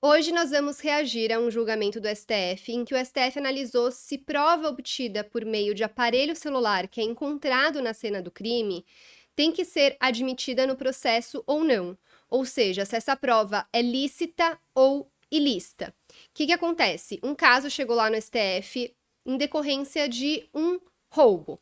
Hoje nós vamos reagir a um julgamento do STF, em que o STF analisou se prova obtida por meio de aparelho celular que é encontrado na cena do crime tem que ser admitida no processo ou não. Ou seja, se essa prova é lícita ou ilícita. O que acontece? Um caso chegou lá no STF em decorrência de um roubo.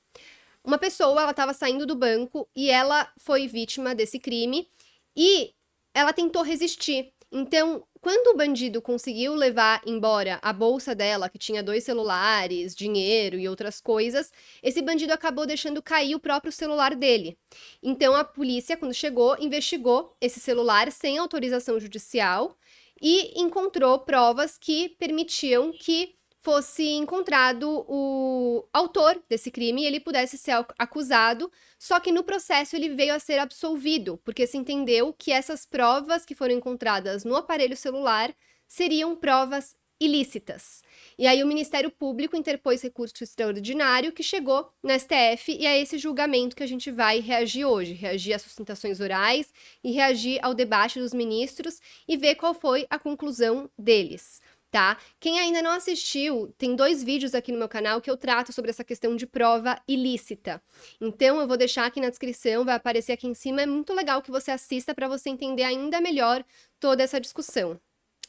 Uma pessoa, ela estava saindo do banco e ela foi vítima desse crime e ela tentou resistir. Então, quando o bandido conseguiu levar embora a bolsa dela, que tinha 2 celulares, dinheiro e outras coisas, esse bandido acabou deixando cair o próprio celular dele. Então, a polícia, quando chegou, investigou esse celular sem autorização judicial e encontrou provas que permitiam que fosse encontrado o autor desse crime e ele pudesse ser acusado, só que no processo ele veio a ser absolvido, porque se entendeu que essas provas que foram encontradas no aparelho celular seriam provas ilícitas. E aí o Ministério Público interpôs recurso extraordinário que chegou no STF e é esse julgamento que a gente vai reagir hoje, reagir às sustentações orais e reagir ao debate dos ministros e ver qual foi a conclusão deles. Tá? Quem ainda não assistiu, tem 2 vídeos aqui no meu canal que eu trato sobre essa questão de prova ilícita. Então eu vou deixar aqui na descrição, vai aparecer aqui em cima, é muito legal que você assista para você entender ainda melhor toda essa discussão.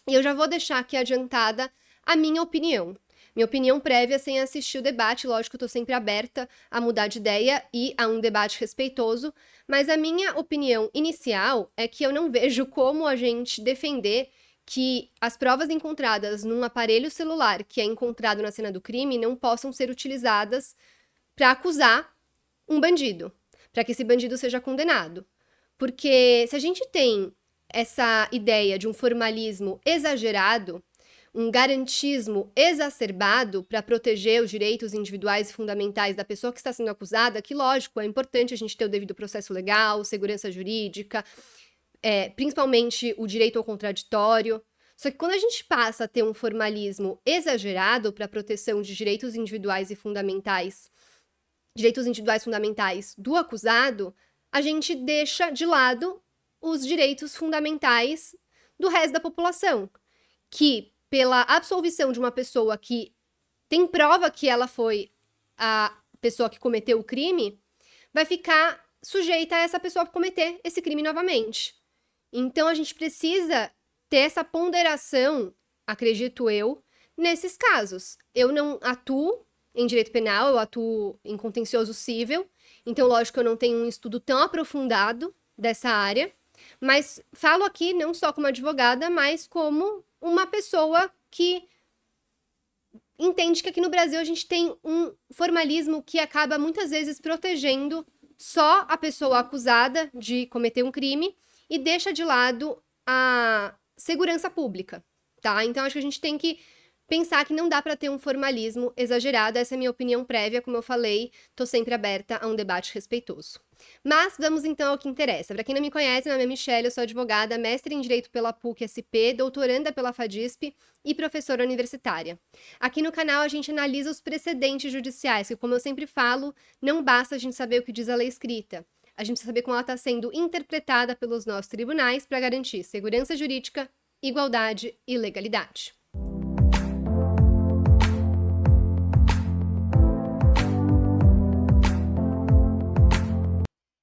E eu já vou deixar aqui adiantada a minha opinião. Minha opinião prévia sem assistir o debate, lógico que eu tô sempre aberta a mudar de ideia e a um debate respeitoso, mas a minha opinião inicial é que eu não vejo como a gente defender que as provas encontradas num aparelho celular que é encontrado na cena do crime não possam ser utilizadas para acusar um bandido, para que esse bandido seja condenado. Porque se a gente tem essa ideia de um formalismo exagerado, um garantismo exacerbado para proteger os direitos individuais e fundamentais da pessoa que está sendo acusada, que, lógico, é importante a gente ter o devido processo legal, segurança jurídica, principalmente o direito ao contraditório. Só que quando a gente passa a ter um formalismo exagerado para a proteção de direitos individuais fundamentais do acusado, a gente deixa de lado os direitos fundamentais do resto da população, que pela absolvição de uma pessoa que tem prova que ela foi a pessoa que cometeu o crime, vai ficar sujeita a essa pessoa cometer esse crime novamente. Então, a gente precisa ter essa ponderação, acredito eu, nesses casos. Eu não atuo em direito penal, eu atuo em contencioso cível, então, lógico que eu não tenho um estudo tão aprofundado dessa área, mas falo aqui não só como advogada, mas como uma pessoa que entende que aqui no Brasil a gente tem um formalismo que acaba muitas vezes protegendo só a pessoa acusada de cometer um crime e deixa de lado a segurança pública, tá? Então, acho que a gente tem que pensar que não dá para ter um formalismo exagerado. Essa é a minha opinião prévia, como eu falei, tô sempre aberta a um debate respeitoso. Mas vamos então ao que interessa. Para quem não me conhece, meu nome é Michelle, eu sou advogada, mestre em Direito pela PUC-SP, doutoranda pela FADISP e professora universitária. Aqui no canal a gente analisa os precedentes judiciais, que, como eu sempre falo, não basta a gente saber o que diz a lei escrita. A gente precisa saber como ela está sendo interpretada pelos nossos tribunais para garantir segurança jurídica, igualdade e legalidade.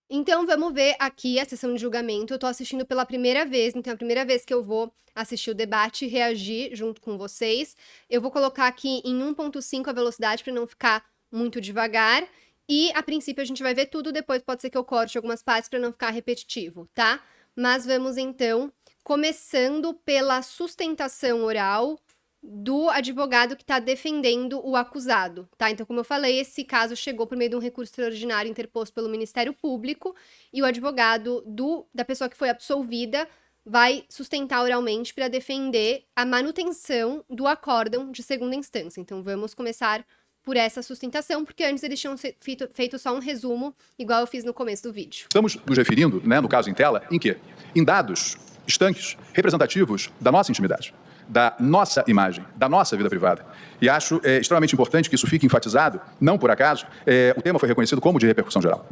Então, vamos ver aqui a sessão de julgamento. Eu tô assistindo pela primeira vez, então é a primeira vez que eu vou assistir o debate e reagir junto com vocês. Eu vou colocar aqui em 1.5 a velocidade para não ficar muito devagar. E, a princípio, a gente vai ver tudo, depois pode ser que eu corte algumas partes para não ficar repetitivo, tá? Mas vamos, então, começando pela sustentação oral do advogado que está defendendo o acusado, tá? Então, como eu falei, esse caso chegou por meio de um recurso extraordinário interposto pelo Ministério Público e o advogado da pessoa que foi absolvida vai sustentar oralmente para defender a manutenção do acórdão de segunda instância. Então, vamos começar por essa sustentação, porque antes eles tinham feito só um resumo, igual eu fiz no começo do vídeo. Estamos nos referindo, no caso em tela, em quê? Em dados estanques, representativos da nossa intimidade, da nossa imagem, da nossa vida privada. E acho extremamente importante que isso fique enfatizado, não por acaso, o tema foi reconhecido como de repercussão geral.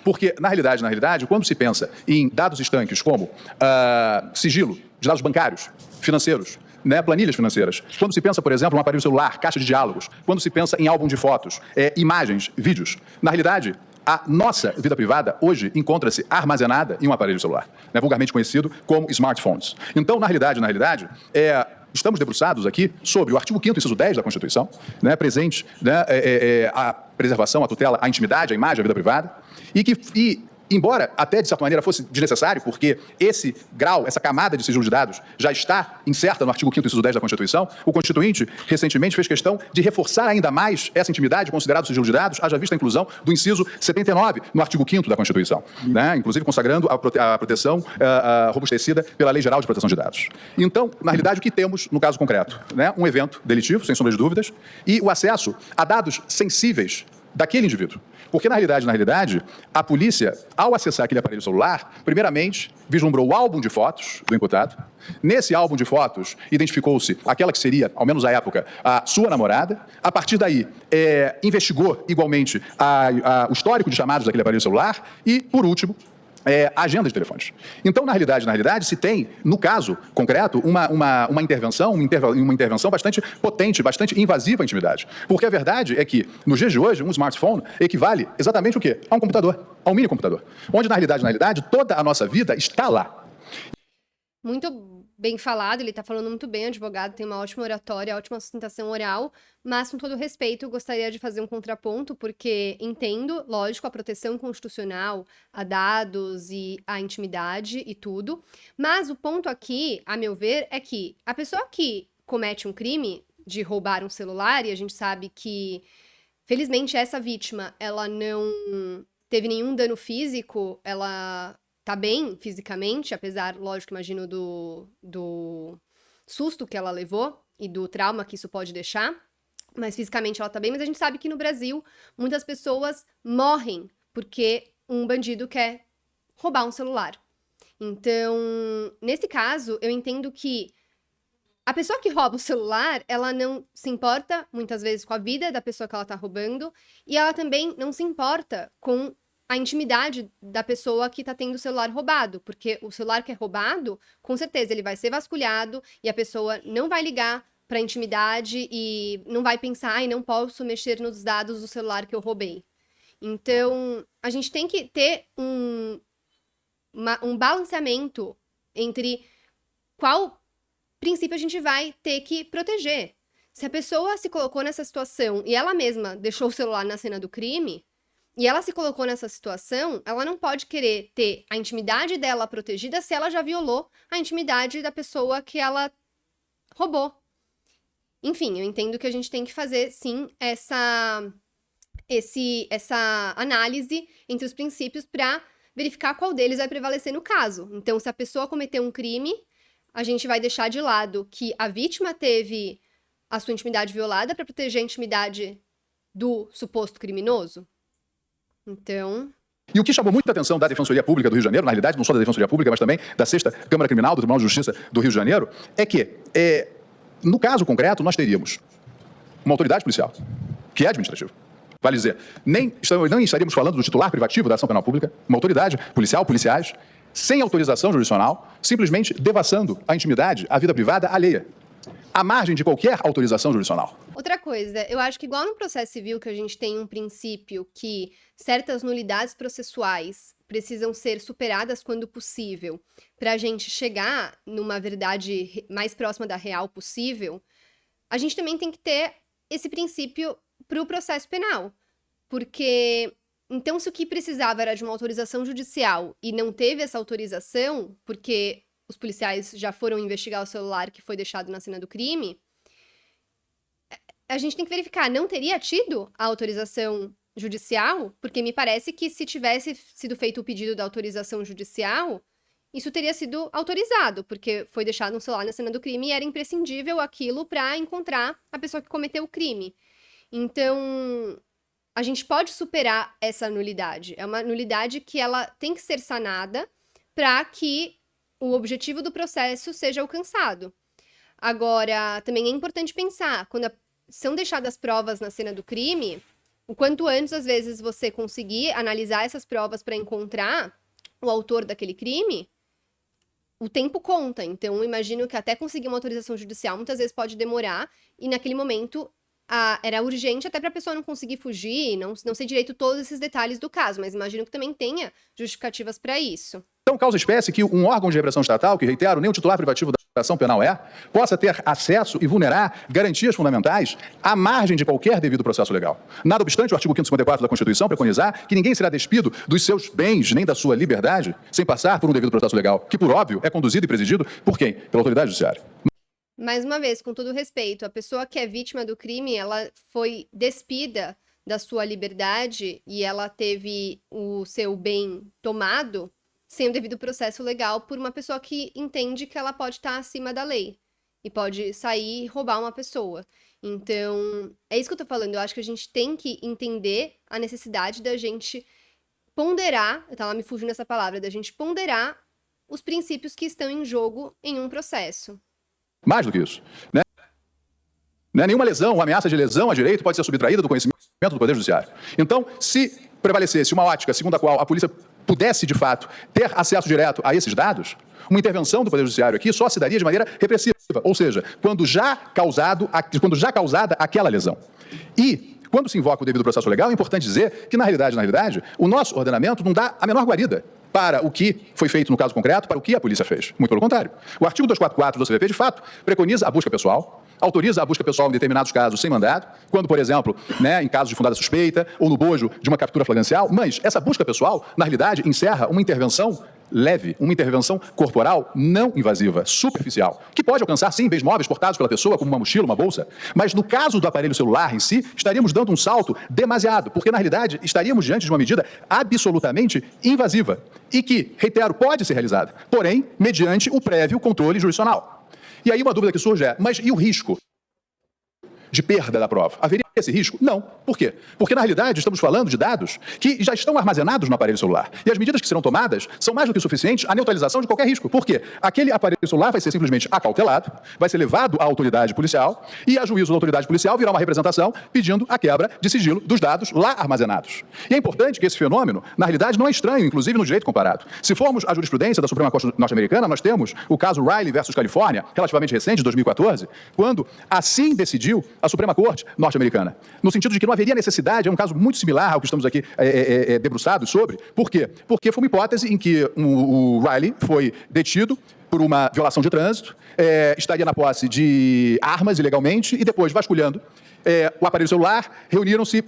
Porque, na realidade, quando se pensa em dados estanques como sigilo de dados bancários, financeiros, né, planilhas financeiras. Quando se pensa, por exemplo, em um aparelho celular, caixa de diálogos, quando se pensa em álbum de fotos, imagens, vídeos, na realidade, a nossa vida privada hoje encontra-se armazenada em um aparelho celular, né, vulgarmente conhecido como smartphones. Então, na realidade, estamos debruçados aqui sobre o artigo 5º, inciso 10 da Constituição, né, presente, né, a preservação, a tutela, a intimidade, a imagem, a vida privada, embora até, de certa maneira, fosse desnecessário, porque esse grau, essa camada de sigilo de dados já está incerta no artigo 5º, inciso 10 da Constituição, o Constituinte recentemente fez questão de reforçar ainda mais essa intimidade considerada sigilo de dados, haja vista a inclusão do inciso 79 no artigo 5º da Constituição, né? Inclusive consagrando a proteção robustecida pela Lei Geral de Proteção de Dados. Então, na realidade, o que temos no caso concreto? Né? Um evento delitivo, sem sombra de dúvidas, e o acesso a dados sensíveis daquele indivíduo. Porque, na realidade, a polícia, ao acessar aquele aparelho celular, primeiramente, vislumbrou o álbum de fotos do imputado. Nesse álbum de fotos, identificou-se aquela que seria, ao menos à época, a sua namorada. A partir daí, investigou, igualmente, o histórico de chamados daquele aparelho celular. E, por último, a agenda de telefones. Então, na realidade, se tem, no caso concreto, uma intervenção bastante potente, bastante invasiva à intimidade. Porque a verdade é que, nos dias de hoje, um smartphone equivale exatamente o quê? A um computador, a um mini computador. Onde, na realidade, toda a nossa vida está lá. Muito bem falado, ele está falando muito bem, o advogado tem uma ótima oratória, ótima sustentação oral, mas com todo respeito, eu gostaria de fazer um contraponto, porque entendo, lógico, a proteção constitucional a dados e a intimidade e tudo, mas o ponto aqui, a meu ver, é que a pessoa que comete um crime de roubar um celular, e a gente sabe que, felizmente, essa vítima, ela não teve nenhum dano físico, ela tá bem fisicamente, apesar, lógico, imagino, do susto que ela levou e do trauma que isso pode deixar, mas fisicamente ela tá bem, mas a gente sabe que no Brasil muitas pessoas morrem porque um bandido quer roubar um celular. Então, nesse caso, eu entendo que a pessoa que rouba o celular, ela não se importa, muitas vezes, com a vida da pessoa que ela tá roubando, e ela também não se importa com a intimidade da pessoa que tá tendo o celular roubado, porque o celular que é roubado, com certeza ele vai ser vasculhado e a pessoa não vai ligar pra intimidade e não vai pensar, ai, não posso mexer nos dados do celular que eu roubei. Então, a gente tem que ter um balanceamento entre qual princípio a gente vai ter que proteger. Se a pessoa se colocou nessa situação e ela mesma deixou o celular na cena do crime, e ela se colocou nessa situação, ela não pode querer ter a intimidade dela protegida se ela já violou a intimidade da pessoa que ela roubou. Enfim, eu entendo que a gente tem que fazer, sim, essa análise entre os princípios para verificar qual deles vai prevalecer no caso. Então, se a pessoa cometeu um crime, a gente vai deixar de lado que a vítima teve a sua intimidade violada para proteger a intimidade do suposto criminoso? Então... E o que chamou muita atenção da Defensoria Pública do Rio de Janeiro, na realidade, não só da Defensoria Pública, mas também da 6ª Câmara Criminal do Tribunal de Justiça do Rio de Janeiro, é que, no caso concreto, nós teríamos uma autoridade policial, que é administrativa. Vale dizer, nem estaríamos falando do titular privativo da ação penal pública, uma autoridade policial, policiais, sem autorização jurisdicional, simplesmente devassando a intimidade, a vida privada alheia, à margem de qualquer autorização jurisdicional. Outra coisa, eu acho que igual no processo civil que a gente tem um princípio que certas nulidades processuais precisam ser superadas quando possível para a gente chegar numa verdade mais próxima da real possível, a gente também tem que ter esse princípio para o processo penal. Porque, então, se o que precisava era de uma autorização judicial e não teve essa autorização, porque os policiais já foram investigar o celular que foi deixado na cena do crime, a gente tem que verificar, não teria tido a autorização judicial? Porque me parece que se tivesse sido feito o pedido da autorização judicial, isso teria sido autorizado, porque foi deixado um celular na cena do crime e era imprescindível aquilo para encontrar a pessoa que cometeu o crime. Então, a gente pode superar essa nulidade. É uma nulidade que ela tem que ser sanada para que o objetivo do processo seja alcançado. Agora, também é importante pensar, quando são deixadas provas na cena do crime, o quanto antes, às vezes, você conseguir analisar essas provas para encontrar o autor daquele crime, o tempo conta. Então, eu imagino que até conseguir uma autorização judicial muitas vezes pode demorar, e naquele momento era urgente até para a pessoa não conseguir fugir, não sei direito todos esses detalhes do caso, mas imagino que também tenha justificativas para isso. Então, causa espécie que um órgão de repressão estatal, que, reitero, nem o titular privativo da ação penal possa ter acesso e vulnerar garantias fundamentais à margem de qualquer devido processo legal. Nada obstante, o artigo 554 da Constituição preconizar que ninguém será despido dos seus bens nem da sua liberdade sem passar por um devido processo legal, que, por óbvio, é conduzido e presidido por quem? Pela autoridade judiciária. Mais uma vez, com todo respeito, a pessoa que é vítima do crime, ela foi despida da sua liberdade e ela teve o seu bem tomado sem o devido processo legal por uma pessoa que entende que ela pode estar acima da lei e pode sair e roubar uma pessoa. Então, é isso que eu tô falando. Eu acho que a gente tem que entender a necessidade da gente ponderar, eu tava me fugindo essa palavra, da gente ponderar os princípios que estão em jogo em um processo. Mais do que isso, né? Nenhuma lesão ou ameaça de lesão a direito pode ser subtraída do conhecimento do Poder Judiciário. Então, se prevalecesse uma ótica segundo a qual a polícia pudesse, de fato, ter acesso direto a esses dados, uma intervenção do Poder Judiciário aqui só se daria de maneira repressiva, ou seja, quando já causada aquela lesão. E, quando se invoca o devido processo legal, é importante dizer que, na realidade, o nosso ordenamento não dá a menor guarida para o que foi feito no caso concreto, para o que a polícia fez. Muito pelo contrário. O artigo 244 do CVP, de fato, preconiza a busca pessoal, autoriza a busca pessoal em determinados casos sem mandado, quando, por exemplo, em casos de fundada suspeita ou no bojo de uma captura flagrancial, mas essa busca pessoal, na realidade, encerra uma intervenção leve, uma intervenção corporal não invasiva, superficial, que pode alcançar, sim, bens móveis portados pela pessoa, como uma mochila, uma bolsa, mas no caso do aparelho celular em si, estaríamos dando um salto demasiado, porque, na realidade, estaríamos diante de uma medida absolutamente invasiva e que, reitero, pode ser realizada, porém, mediante o prévio controle jurisdicional. E aí uma dúvida que surge é, mas e o risco de perda da prova? Haveria esse risco? Não. Por quê? Porque, na realidade, estamos falando de dados que já estão armazenados no aparelho celular. E as medidas que serão tomadas são mais do que suficientes à neutralização de qualquer risco. Por quê? Aquele aparelho celular vai ser simplesmente acautelado, vai ser levado à autoridade policial e, a juízo da autoridade policial, virá uma representação pedindo a quebra de sigilo dos dados lá armazenados. E é importante que esse fenômeno, na realidade, não é estranho, inclusive no direito comparado. Se formos à jurisprudência da Suprema Corte norte-americana, nós temos o caso Riley versus Califórnia, relativamente recente, de 2014, quando assim decidiu a Suprema Corte norte-americana, no sentido de que não haveria necessidade, é um caso muito similar ao que estamos aqui debruçados sobre. Por quê? Porque foi uma hipótese em que o Riley foi detido por uma violação de trânsito, estaria na posse de armas ilegalmente e depois, vasculhando o aparelho celular, reuniram-se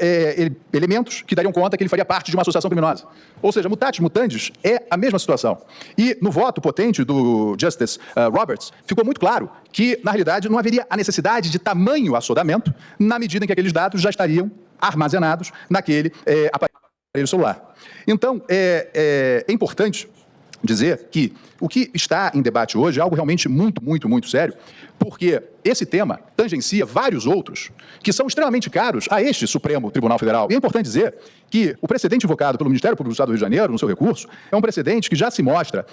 elementos que dariam conta que ele faria parte de uma associação criminosa. Ou seja, mutatis mutandis é a mesma situação. E no voto potente do Justice Roberts, ficou muito claro que, na realidade, não haveria a necessidade de tamanho assodamento na medida em que aqueles dados já estariam armazenados naquele aparelho celular. Então, é importante dizer que o que está em debate hoje é algo realmente muito sério, porque esse tema tangencia vários outros que são extremamente caros a este Supremo Tribunal Federal. E é importante dizer que o precedente invocado pelo Ministério Público do Estado do Rio de Janeiro, no seu recurso, é um precedente que já se mostra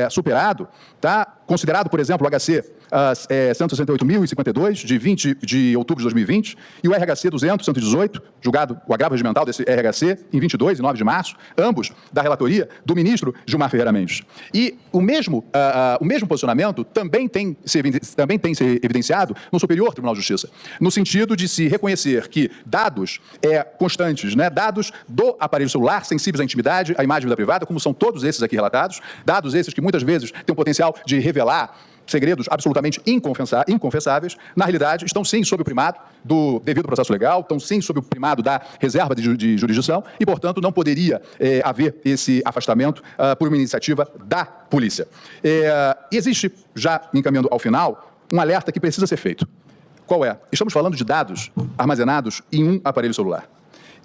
superado, tá? Considerado, por exemplo, o HC 168.052, de 20 de outubro de 2020, e o RHC 200.118, julgado o agravo regimental desse RHC, em 22 e 9 de março, ambos da relatoria do ministro Gilmar Ferreira Mendes. E o mesmo posicionamento também tem se evidenciado no Superior Tribunal de Justiça, no sentido de se reconhecer que dados constantes, dados do aparelho celular, sensíveis à intimidade, à imagem da vida privada, como são todos esses aqui relatados, dados esses que muitas vezes têm o potencial de revelar segredos absolutamente inconfessáveis, na realidade, estão sim sob o primado do devido processo legal, estão sim sob o primado da reserva de jurisdição e, portanto, não poderia haver esse afastamento por uma iniciativa da polícia. Existe, já me encaminhando ao final, um alerta que precisa ser feito. Qual é? Estamos falando de dados armazenados em um aparelho celular.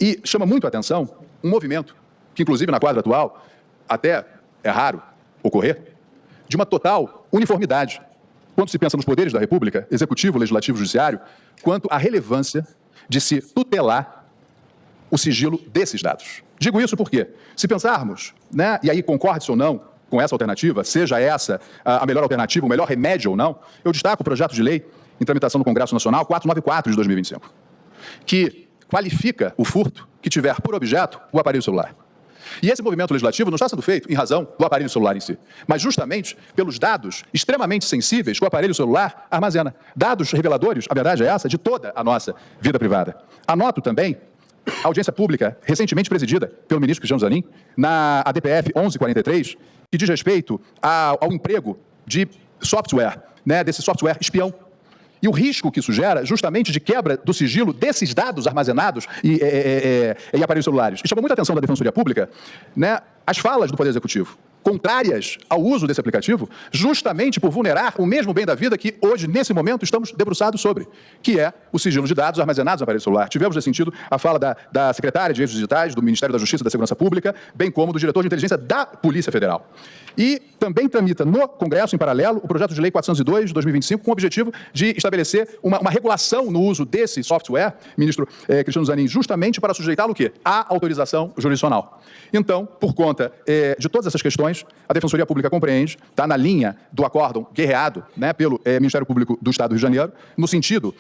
E chama muito a atenção um movimento, que inclusive na quadra atual, até é raro ocorrer, de uma total uniformidade, quando se pensa nos poderes da República, Executivo, Legislativo e Judiciário, quanto à relevância de se tutelar o sigilo desses dados. Digo isso porque, se pensarmos, e aí concorde-se ou não com essa alternativa, seja essa a melhor alternativa, o melhor remédio ou não, eu destaco o projeto de lei em tramitação no Congresso Nacional 494 de 2025, que qualifica o furto que tiver por objeto o aparelho celular. E esse movimento legislativo não está sendo feito em razão do aparelho celular em si, mas justamente pelos dados extremamente sensíveis que o aparelho celular armazena. Dados reveladores, a verdade é essa, de toda a nossa vida privada. Anoto também a audiência pública recentemente presidida pelo ministro Cristiano Zanin, na ADPF 1143, que diz respeito ao emprego de software, né, desse software espião. E o risco que isso gera, justamente de quebra do sigilo desses dados armazenados em aparelhos celulares. E chamou muita atenção da Defensoria Pública, né, as falas do Poder Executivo, contrárias ao uso desse aplicativo, justamente por vulnerar o mesmo bem da vida que hoje, nesse momento, estamos debruçados sobre, que é o sigilo de dados armazenados no aparelho celular. Tivemos, nesse sentido, a fala da secretária de Direitos Digitais, do Ministério da Justiça e da Segurança Pública, bem como do diretor de inteligência da Polícia Federal. E também tramita no Congresso, em paralelo, o projeto de lei 402 de 2025, com o objetivo de estabelecer uma regulação no uso desse software, ministro Cristiano Zanin, justamente para sujeitá-lo o quê? À autorização jurisdicional. Então, por conta de todas essas questões, a Defensoria Pública compreende, está na linha do acórdão guerreado, né, pelo Ministério Público do Estado do Rio de Janeiro, no sentido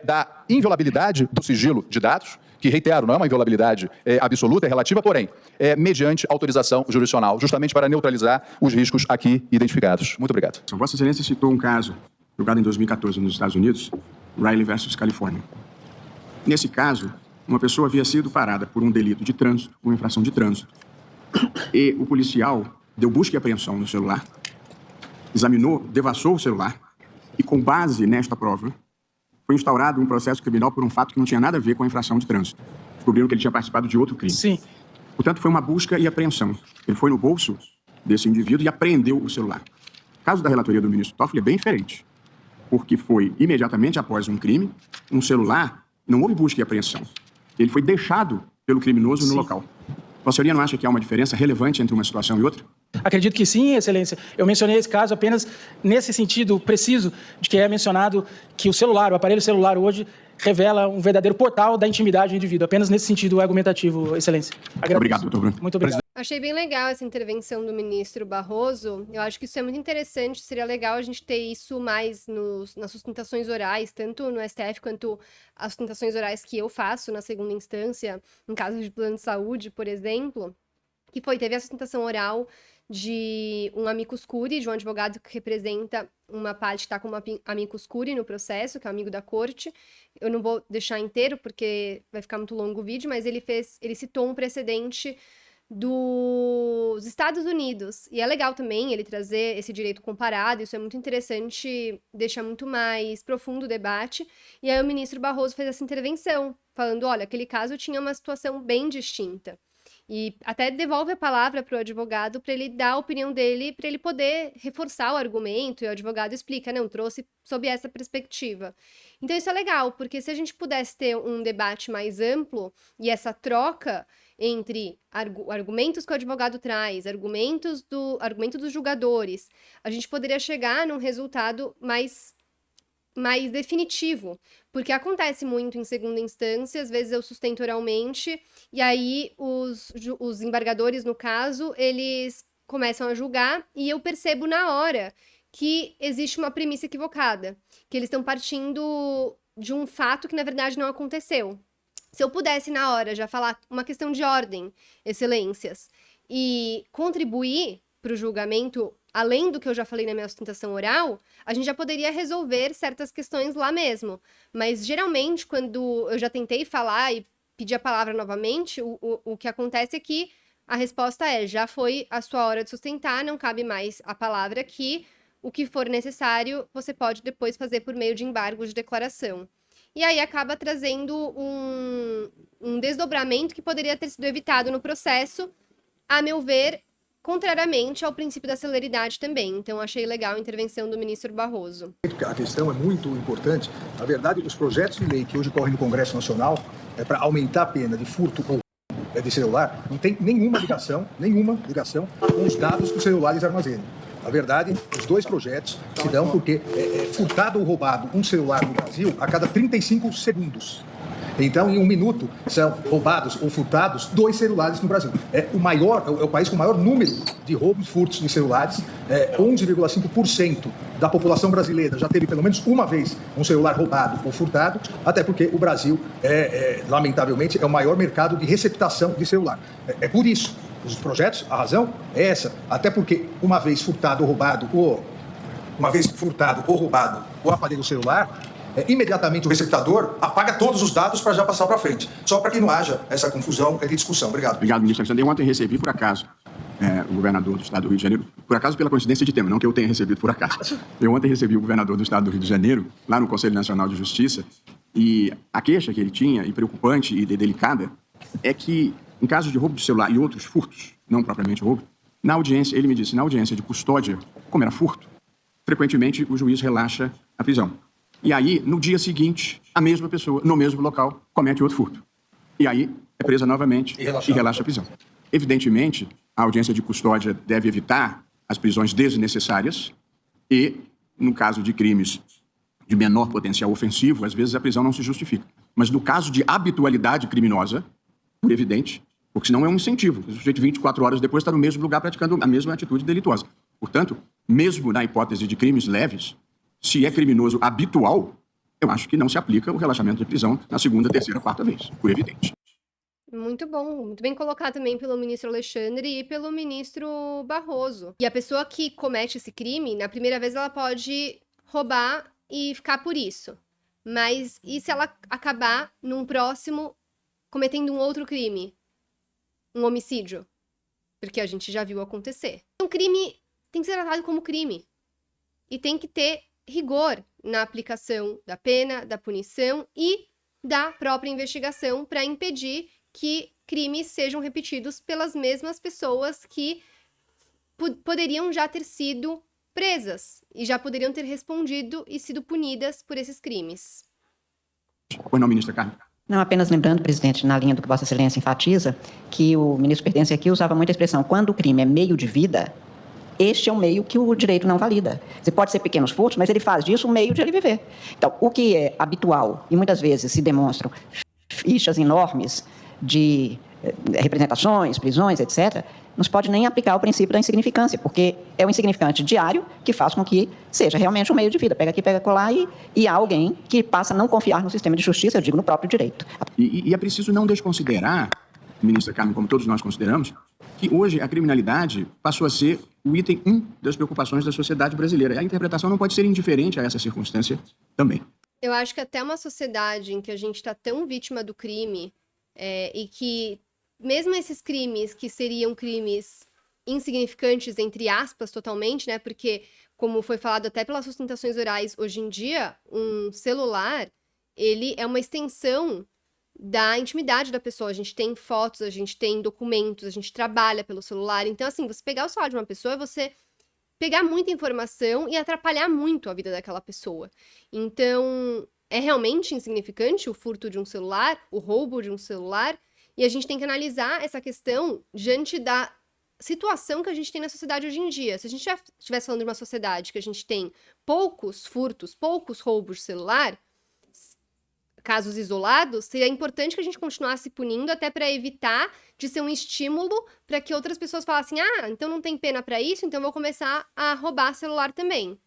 da inviolabilidade do sigilo de dados, que, reitero, não é uma inviolabilidade absoluta, é relativa, porém, mediante autorização jurisdicional, justamente para neutralizar os riscos aqui identificados. Muito obrigado. Vossa Excelência citou um caso julgado em 2014 nos Estados Unidos, Riley versus Califórnia. Nesse caso, uma pessoa havia sido parada por um delito de trânsito, uma infração de trânsito, e o policial deu busca e apreensão no celular, examinou, devassou o celular e, com base nesta prova, foi instaurado um processo criminal por um fato que não tinha nada a ver com a infração de trânsito. Descobriram que ele tinha participado de outro crime. Sim. Portanto, foi uma busca e apreensão. Ele foi no bolso desse indivíduo e apreendeu o celular. O caso da relatoria do ministro Toffoli é bem diferente, porque foi imediatamente após um crime, um celular, não houve busca e apreensão. Ele foi deixado pelo criminoso no local. Vossa Senhoria não acha que há uma diferença relevante entre uma situação e outra? Acredito que sim, Excelência. Eu mencionei esse caso apenas nesse sentido preciso de que é mencionado que o celular, o aparelho celular hoje, revela um verdadeiro portal da intimidade do indivíduo. Apenas nesse sentido argumentativo, Excelência. Agradeço. Obrigado, doutor Bruno. Muito obrigado. Achei bem legal essa intervenção do ministro Barroso. Eu acho que isso é muito interessante. Seria legal a gente ter isso mais nas sustentações orais, tanto no STF quanto as sustentações orais que eu faço na segunda instância, em caso de plano de saúde, por exemplo, que teve a sustentação oral de um amicus curiae, de um advogado que representa uma parte que está como amicus curiae no processo, que é um amigo da corte. Eu não vou deixar inteiro, porque vai ficar muito longo o vídeo, mas ele citou um precedente dos Estados Unidos. E é legal também ele trazer esse direito comparado, isso é muito interessante, deixa muito mais profundo o debate. E aí o ministro Barroso fez essa intervenção, falando, olha, aquele caso tinha uma situação bem distinta. E até devolve a palavra para o advogado para ele dar a opinião dele, para ele poder reforçar o argumento, e o advogado explica, não, trouxe sob essa perspectiva. Então isso é legal, porque se a gente pudesse ter um debate mais amplo, e essa troca entre argumentos que o advogado traz, argumento dos julgadores, a gente poderia chegar num resultado mais definitivo, porque acontece muito em segunda instância, às vezes eu sustento oralmente, e aí os embargadores, no caso, eles começam a julgar, e eu percebo na hora que existe uma premissa equivocada, que eles estão partindo de um fato que, na verdade, não aconteceu. Se eu pudesse, na hora, já falar uma questão de ordem, excelências, e contribuir para o julgamento, além do que eu já falei na minha sustentação oral, a gente já poderia resolver certas questões lá mesmo. Mas, geralmente, quando eu já tentei falar e pedir a palavra novamente, o que acontece é que a resposta é, já foi a sua hora de sustentar, não cabe mais a palavra aqui, o que for necessário, você pode depois fazer por meio de embargo de declaração. E aí acaba trazendo um desdobramento que poderia ter sido evitado no processo, a meu ver, contrariamente ao princípio da celeridade também. Então, achei legal a intervenção do ministro Barroso. A questão é muito importante. Na verdade, os projetos de lei que hoje correm no Congresso Nacional para aumentar a pena de furto ou de celular, não tem nenhuma ligação com os dados que os celulares armazenam. Na verdade, os dois projetos se dão porque é furtado ou roubado um celular no Brasil a cada 35 segundos. Então, em um minuto, são roubados ou furtados 2 celulares no Brasil. É o país com o maior número de roubos e furtos de celulares. 11,5% da população brasileira já teve pelo menos uma vez um celular roubado ou furtado, até porque o Brasil, lamentavelmente, é o maior mercado de receptação de celular. É por isso dos projetos, a razão é essa. Até porque, uma vez furtado ou roubado o aparelho celular, imediatamente o receptador apaga todos os dados para já passar para frente. Só para que não haja essa confusão de discussão. Obrigado. Obrigado, ministro Alexandre. Eu ontem recebi, por acaso, o governador do estado do Rio de Janeiro, por acaso pela coincidência de tema, não que eu tenha recebido por acaso. Eu ontem recebi o governador do estado do Rio de Janeiro, lá no Conselho Nacional de Justiça, e a queixa que ele tinha, e preocupante e delicada, é que, em casos de roubo de celular e outros furtos, não propriamente roubo, na audiência, ele me disse, na audiência de custódia, como era furto, frequentemente o juiz relaxa a prisão. E aí, no dia seguinte, a mesma pessoa, no mesmo local, comete outro furto. E aí, é presa novamente e relaxa a prisão. Evidentemente, a audiência de custódia deve evitar as prisões desnecessárias e, no caso de crimes de menor potencial ofensivo, às vezes a prisão não se justifica. Mas no caso de habitualidade criminosa, por evidente, porque senão é um incentivo. O sujeito 24 horas depois está no mesmo lugar praticando a mesma atitude delituosa. Portanto, mesmo na hipótese de crimes leves, se é criminoso habitual, eu acho que não se aplica o relaxamento de prisão na segunda, terceira, quarta vez, por evidente. Muito bom, muito bem colocado também pelo ministro Alexandre e pelo ministro Barroso. E a pessoa que comete esse crime, na primeira vez ela pode roubar e ficar por isso. Mas e se ela acabar num próximo cometendo um outro crime? Um homicídio? Porque a gente já viu acontecer. Um crime tem que ser tratado como crime. E tem que ter rigor na aplicação da pena, da punição e da própria investigação para impedir que crimes sejam repetidos pelas mesmas pessoas que poderiam já ter sido presas e já poderiam ter respondido e sido punidas por esses crimes. Pois não, ministra Carmen? Não, apenas lembrando, presidente, na linha do que Vossa Excelência enfatiza, que o ministro Pertence aqui usava muito a expressão, quando o crime é meio de vida, este é um meio que o direito não valida. Você pode ser pequenos furtos, mas ele faz disso um meio de ele viver. Então, o que é habitual, e muitas vezes se demonstram fichas enormes de representações, prisões, etc., não se pode nem aplicar o princípio da insignificância, porque é o insignificante diário que faz com que seja realmente um meio de vida. Pega aqui, pega colar, e há alguém que passa a não confiar no sistema de justiça, eu digo, no próprio direito. E é preciso não desconsiderar, ministra Carmen, como todos nós consideramos, que hoje a criminalidade passou a ser o item 1 das preocupações da sociedade brasileira. A interpretação não pode ser indiferente a essa circunstância também. Eu acho que até uma sociedade em que a gente está tão vítima do crime e que mesmo esses crimes que seriam crimes insignificantes, entre aspas, totalmente, né? Porque, como foi falado até pelas sustentações orais, hoje em dia, um celular, ele é uma extensão da intimidade da pessoa. A gente tem fotos, a gente tem documentos, a gente trabalha pelo celular. Então, assim, você pegar o celular de uma pessoa é você pegar muita informação e atrapalhar muito a vida daquela pessoa. Então, é realmente insignificante o furto de um celular, o roubo de um celular, e a gente tem que analisar essa questão diante da situação que a gente tem na sociedade hoje em dia. Se a gente estivesse falando de uma sociedade que a gente tem poucos furtos, poucos roubos de celular, casos isolados, seria importante que a gente continuasse punindo até para evitar de ser um estímulo para que outras pessoas falassem, então não tem pena para isso, então eu vou começar a roubar celular também.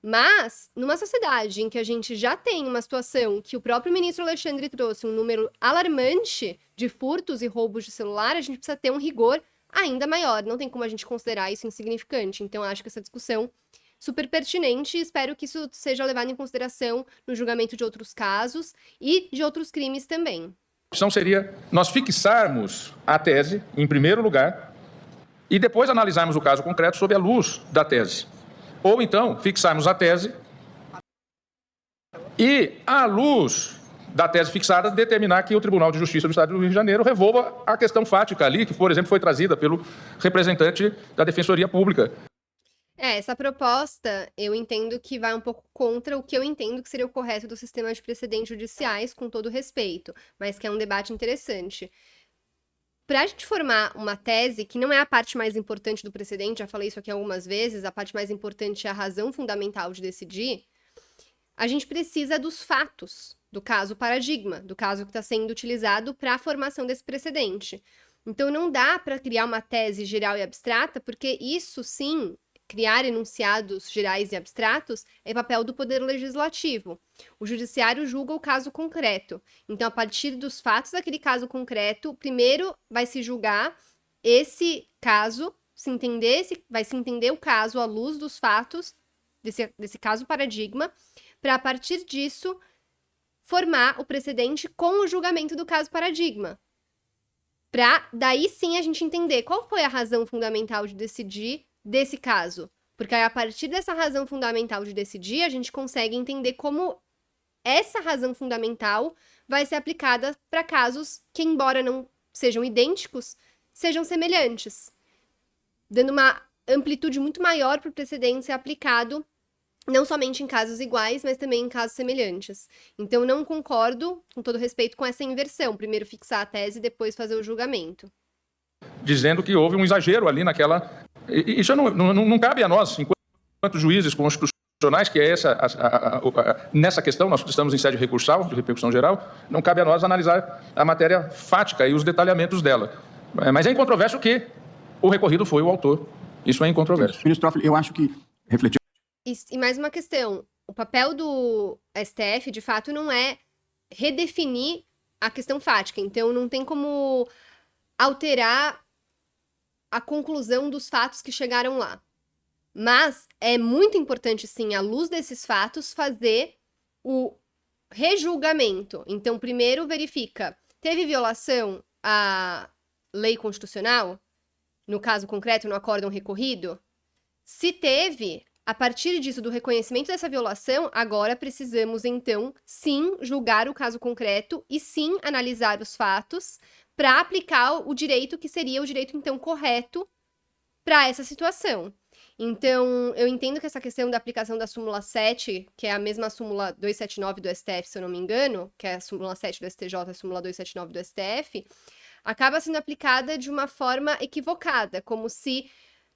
Mas, numa sociedade em que a gente já tem uma situação que o próprio ministro Alexandre trouxe um número alarmante de furtos e roubos de celular, a gente precisa ter um rigor ainda maior. Não tem como a gente considerar isso insignificante. Então, acho que essa discussão super pertinente e espero que isso seja levado em consideração no julgamento de outros casos e de outros crimes também. A opção seria nós fixarmos a tese, em primeiro lugar, e depois analisarmos o caso concreto sob a luz da tese. Ou então, fixarmos a tese e, à luz da tese fixada, determinar que o Tribunal de Justiça do Estado do Rio de Janeiro revolva a questão fática ali, que, por exemplo, foi trazida pelo representante da Defensoria Pública. Essa proposta, eu entendo que vai um pouco contra o que eu entendo que seria o correto do sistema de precedentes judiciais, com todo respeito, mas que é um debate interessante. Para a gente formar uma tese, que não é a parte mais importante do precedente, já falei isso aqui algumas vezes, a parte mais importante é a razão fundamental de decidir, a gente precisa dos fatos, do caso paradigma, do caso que está sendo utilizado para a formação desse precedente. Então, não dá para criar uma tese geral e abstrata, porque isso, sim, criar enunciados gerais e abstratos é papel do Poder Legislativo. O Judiciário julga o caso concreto. Então, a partir dos fatos daquele caso concreto, primeiro vai se julgar esse caso, vai se entender o caso à luz dos fatos desse caso paradigma, para a partir disso formar o precedente com o julgamento do caso paradigma. Para daí sim a gente entender qual foi a razão fundamental de decidir desse caso. Porque aí, a partir dessa razão fundamental de decidir, a gente consegue entender como essa razão fundamental vai ser aplicada para casos que, embora não sejam idênticos, sejam semelhantes, dando uma amplitude muito maior para o precedente ser aplicado não somente em casos iguais, mas também em casos semelhantes. Então, não concordo, com todo respeito, com essa inversão. Primeiro fixar a tese e depois fazer o julgamento. Dizendo que houve um exagero ali naquela... Isso não cabe a nós, enquanto juízes constitucionais, que é nessa questão, nós estamos em sede recursal, de repercussão geral, não cabe a nós analisar a matéria fática e os detalhamentos dela. Mas é incontroverso que o recorrido foi o autor. Isso é incontroverso. Ministro Toffoli, eu acho que, refletindo... E mais uma questão, o papel do STF, de fato, não é redefinir a questão fática, então não tem como alterar a conclusão dos fatos que chegaram lá. Mas é muito importante, sim, à luz desses fatos, fazer o rejulgamento. Então, primeiro verifica, teve violação à lei constitucional? No caso concreto, no acórdão recorrido? Se teve... A partir disso, do reconhecimento dessa violação, agora precisamos, então, sim, julgar o caso concreto e sim analisar os fatos para aplicar o direito que seria o direito, então, correto para essa situação. Então, eu entendo que essa questão da aplicação da súmula 7, que é a mesma súmula 279 do STF, se eu não me engano, que é a súmula 7 do STJ, a súmula 279 do STF, acaba sendo aplicada de uma forma equivocada, como se...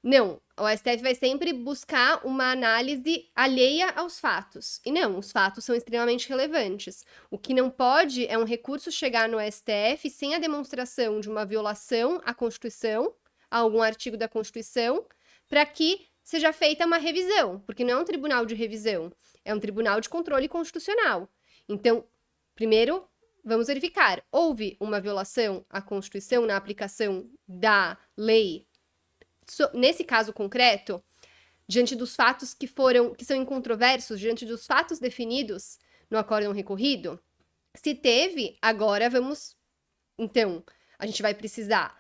Não, o STF vai sempre buscar uma análise alheia aos fatos. E não, os fatos são extremamente relevantes. O que não pode é um recurso chegar no STF sem a demonstração de uma violação à Constituição, a algum artigo da Constituição, para que seja feita uma revisão, porque não é um tribunal de revisão, é um tribunal de controle constitucional. Então, primeiro, vamos verificar, houve uma violação à Constituição na aplicação da lei. Nesse caso concreto, diante dos fatos que são incontroversos, diante dos fatos definidos no acórdão recorrido, se teve, agora vamos... Então, a gente vai precisar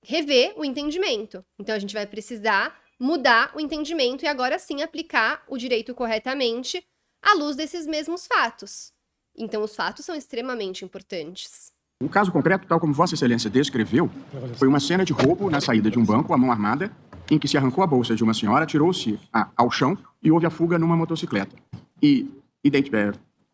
rever o entendimento. Então, a gente vai precisar mudar o entendimento e agora sim aplicar o direito corretamente à luz desses mesmos fatos. Então, os fatos são extremamente importantes. O caso concreto, tal como Vossa Excelência descreveu, foi uma cena de roubo na saída de um banco à mão armada, em que se arrancou a bolsa de uma senhora, tirou-se ao chão e houve a fuga numa motocicleta. E,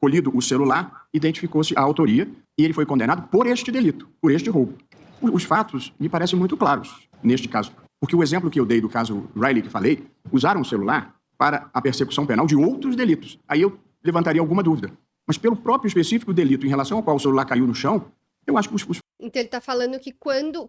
colhido o celular, identificou-se a autoria e ele foi condenado por este delito, por este roubo. Os fatos me parecem muito claros neste caso, porque o exemplo que eu dei do caso Riley, que falei, usaram o celular para a persecução penal de outros delitos. Aí eu levantaria alguma dúvida. Mas pelo próprio específico delito em relação ao qual o celular caiu no chão, eu acho que Então, ele está falando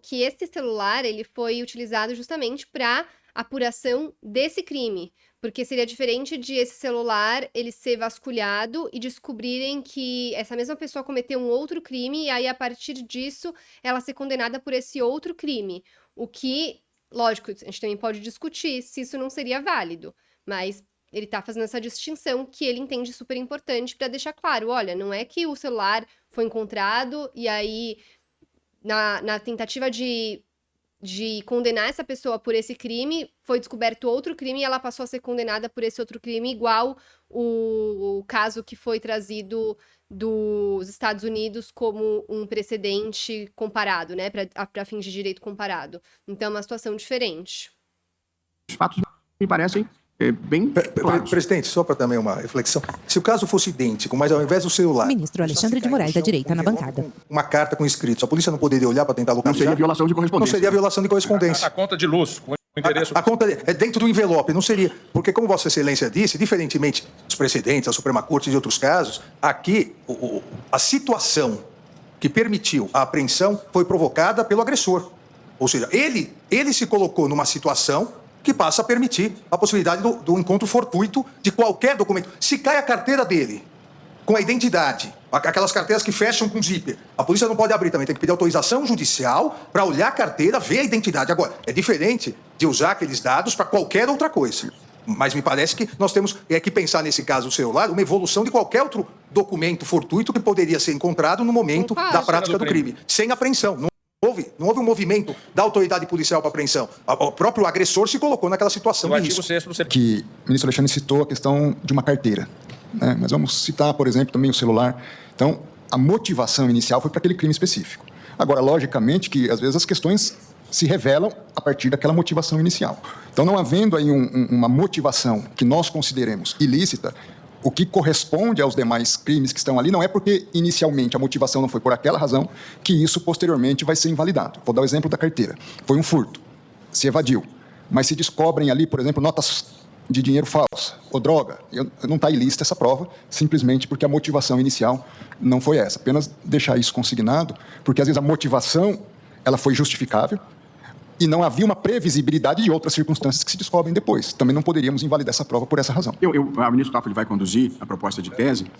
que esse celular ele foi utilizado justamente para apuração desse crime, porque seria diferente de esse celular ele ser vasculhado e descobrirem que essa mesma pessoa cometeu um outro crime e aí, a partir disso, ela ser condenada por esse outro crime. O que, lógico, a gente também pode discutir se isso não seria válido, mas... Ele está fazendo essa distinção que ele entende super importante para deixar claro, olha, não é que o celular foi encontrado e aí na tentativa de condenar essa pessoa por esse crime, foi descoberto outro crime e ela passou a ser condenada por esse outro crime, igual o caso que foi trazido dos Estados Unidos como um precedente comparado, né, para fins de direito comparado. Então, é uma situação diferente. Os fatos me parecem... bem Presidente, só para também uma reflexão. Se o caso fosse idêntico, mas ao invés do celular... Ministro Alexandre de Moraes, da direita, na bancada. Uma carta com escritos. A polícia não poderia olhar para tentar localizar? Não seria violação de correspondência. Não seria violação de correspondência. A conta de luz, com o endereço... A conta é dentro do envelope, não seria... Porque, como Vossa Excelência disse, diferentemente dos precedentes, da Suprema Corte e de outros casos, aqui a situação que permitiu a apreensão foi provocada pelo agressor. Ou seja, ele se colocou numa situação... que passa a permitir a possibilidade do encontro fortuito de qualquer documento. Se cai a carteira dele com a identidade, aquelas carteiras que fecham com zíper. A polícia não pode abrir também, tem que pedir autorização judicial para olhar a carteira, ver a identidade. Agora, é diferente de usar aqueles dados para qualquer outra coisa. Mas me parece que nós temos que pensar, nesse caso, o celular, uma evolução de qualquer outro documento fortuito que poderia ser encontrado no momento da prática do crime, sem apreensão. Não houve um movimento da autoridade policial para apreensão. O próprio agressor se colocou naquela situação de risco. Que o ministro Alexandre citou a questão de uma carteira, né? Mas vamos citar, por exemplo, também o celular. Então, a motivação inicial foi para aquele crime específico. Agora, logicamente que, às vezes, as questões se revelam a partir daquela motivação inicial. Então, não havendo aí uma motivação que nós consideremos ilícita, o que corresponde aos demais crimes que estão ali não é porque inicialmente a motivação não foi por aquela razão que isso posteriormente vai ser invalidado. Vou dar o exemplo da carteira. Foi um furto, se evadiu, mas se descobrem ali, por exemplo, notas de dinheiro falsa ou droga, não está ilícita essa prova, simplesmente porque a motivação inicial não foi essa. Apenas deixar isso consignado, porque às vezes a motivação ela foi justificável, e não havia uma previsibilidade de outras circunstâncias que se descobrem depois. Também não poderíamos invalidar essa prova por essa razão. O ministro Toffoli vai conduzir a proposta de tese.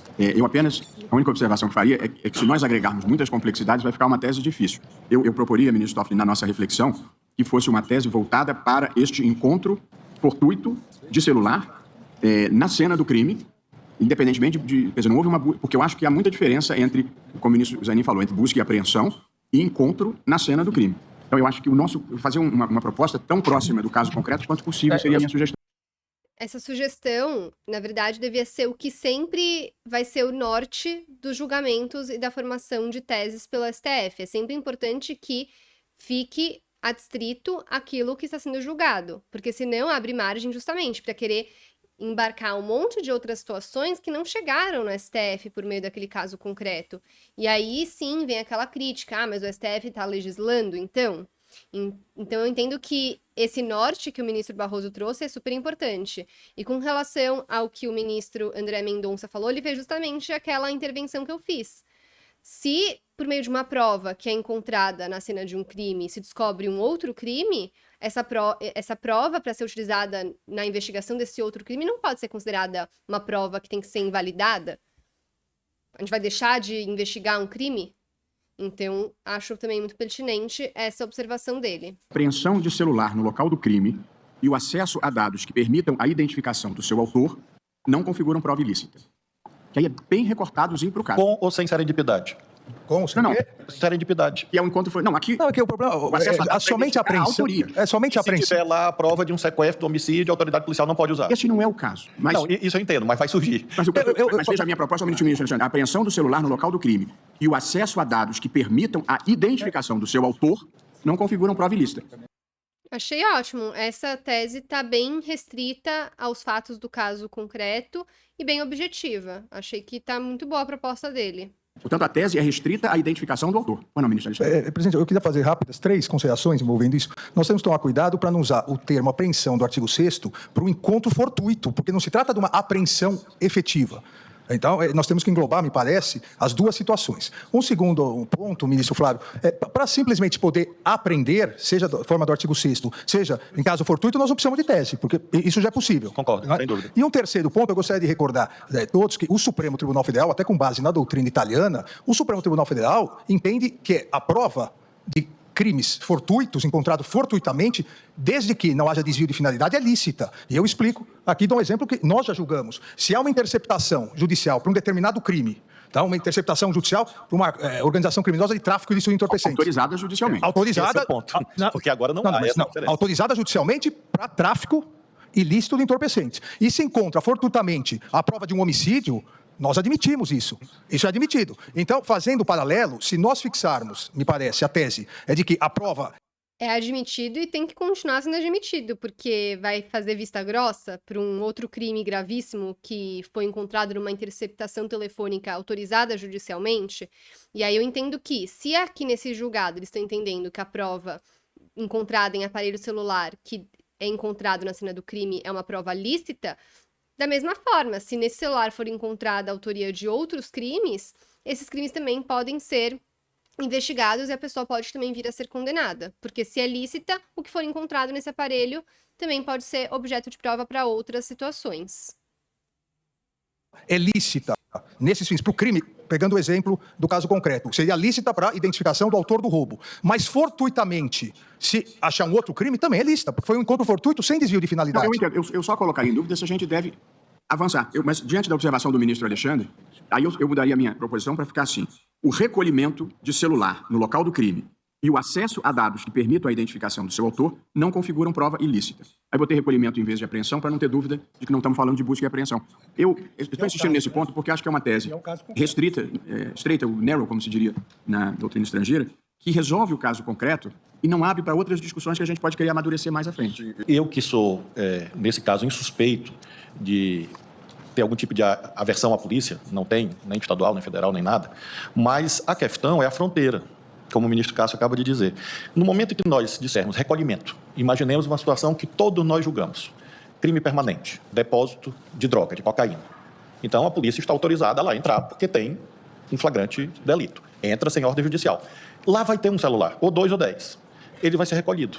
A única observação que faria é que se nós agregarmos muitas complexidades, vai ficar uma tese difícil. Eu proporia, ministro Toffoli, na nossa reflexão, que fosse uma tese voltada para este encontro fortuito de celular na cena do crime, independentemente de... Quer dizer, não houve uma... Porque eu acho que há muita diferença entre, como o ministro Zanin falou, entre busca e apreensão e encontro na cena do crime. Então, eu acho que fazer uma proposta tão próxima do caso concreto quanto possível seria a minha sugestão. Essa sugestão, na verdade, devia ser o que sempre vai ser o norte dos julgamentos e da formação de teses pelo STF. É sempre importante que fique adstrito aquilo que está sendo julgado, porque senão abre margem justamente para querer embarcar um monte de outras situações que não chegaram no STF por meio daquele caso concreto. E aí sim vem aquela crítica, mas o STF está legislando, então? Então eu entendo que esse norte que o ministro Barroso trouxe é super importante. E com relação ao que o ministro André Mendonça falou, ele fez justamente aquela intervenção que eu fiz. Se, por meio de uma prova que é encontrada na cena de um crime, se descobre um outro crime, essa prova, para ser utilizada na investigação desse outro crime, não pode ser considerada uma prova que tem que ser invalidada? A gente vai deixar de investigar um crime? Então, acho também muito pertinente essa observação dele. Apreensão de celular no local do crime e o acesso a dados que permitam a identificação do seu autor não configuram prova ilícita. Que aí é bem recortadozinho para o caso. Com ou sem serendipidade? Com o Não. Serendipidade. E é um encontro... Não, aqui... Não, aqui o problema é somente a apreensão. É somente a Se apreensão. tiver lá a prova de um sequestro, de homicídio, a autoridade policial não pode usar. Esse não é o caso. Mas... Não, isso eu entendo, mas vai surgir. Mas veja a minha proposta, ministro Alexandre. A apreensão do celular no local do crime e o acesso a dados que permitam a identificação do seu autor não configuram prova ilícita. Achei ótimo. Essa tese está bem restrita aos fatos do caso concreto e bem objetiva. Achei que está muito boa a proposta dele. Portanto, a tese é restrita à identificação do autor. Ou não, ministro Alexandre? Presidente, eu queria fazer rápidas 3 considerações envolvendo isso. Nós temos que tomar cuidado para não usar o termo apreensão do artigo 6º para um encontro fortuito, porque não se trata de uma apreensão efetiva. Então, nós temos que englobar, me parece, as duas situações. Um segundo ponto, ministro Flávio, para simplesmente poder apreender, seja da forma do artigo 6º, seja em caso fortuito, nós não precisamos de tese, porque isso já é possível. Concordo, sem dúvida. E um terceiro ponto, eu gostaria de recordar todos que o Supremo Tribunal Federal, até com base na doutrina italiana, o Supremo Tribunal Federal entende que a prova de crimes fortuitos, encontrados fortuitamente, desde que não haja desvio de finalidade, é lícita. E eu explico, aqui dou um exemplo que nós já julgamos. Se há uma interceptação judicial para um determinado crime, tá? Uma interceptação judicial para uma organização criminosa de tráfico ilícito de entorpecentes. Autorizada judicialmente. Autorizada... Esse é o ponto. Porque agora não há essa diferença. Autorizada judicialmente para tráfico ilícito de entorpecentes. E se encontra fortuitamente a prova de um homicídio, nós admitimos isso. Isso é admitido. Então, fazendo o paralelo, se nós fixarmos, me parece, a tese é de que a prova... É admitido e tem que continuar sendo admitido, porque vai fazer vista grossa para um outro crime gravíssimo que foi encontrado numa interceptação telefônica autorizada judicialmente. E aí eu entendo que, se aqui nesse julgado eles estão entendendo que a prova encontrada em aparelho celular que é encontrado na cena do crime é uma prova lícita, da mesma forma, se nesse celular for encontrada a autoria de outros crimes, esses crimes também podem ser investigados e a pessoa pode também vir a ser condenada. Porque se é lícita, o que for encontrado nesse aparelho também pode ser objeto de prova para outras situações. É lícita nesses fins, para o crime, pegando o exemplo do caso concreto, seria lícita para identificação do autor do roubo. Mas fortuitamente, se achar um outro crime, também é lícita, porque foi um encontro fortuito sem desvio de finalidade. Não, eu entendo. Eu só colocaria em dúvida se a gente deve avançar. Mas, diante da observação do ministro Alexandre, aí eu mudaria a minha proposição para ficar assim. O recolhimento de celular no local do crime e o acesso a dados que permitam a identificação do seu autor não configuram prova ilícita. Aí botei recolhimento em vez de apreensão para não ter dúvida de que não estamos falando de busca e apreensão. Eu estou insistindo nesse ponto porque acho que é uma tese restrita, estreita, o narrow, como se diria na doutrina estrangeira, que resolve o caso concreto e não abre para outras discussões que a gente pode querer amadurecer mais à frente. Eu que sou, nesse caso, insuspeito de ter algum tipo de aversão à polícia, não tem, nem estadual, nem federal, nem nada, mas a questão é a fronteira, como o ministro Cássio acaba de dizer. No momento em que nós dissermos recolhimento, imaginemos uma situação que todos nós julgamos. Crime permanente, depósito de droga, de cocaína. Então, a polícia está autorizada a lá entrar porque tem um flagrante delito. Entra sem ordem judicial. Lá vai ter um celular, ou 2 ou 10. Ele vai ser recolhido.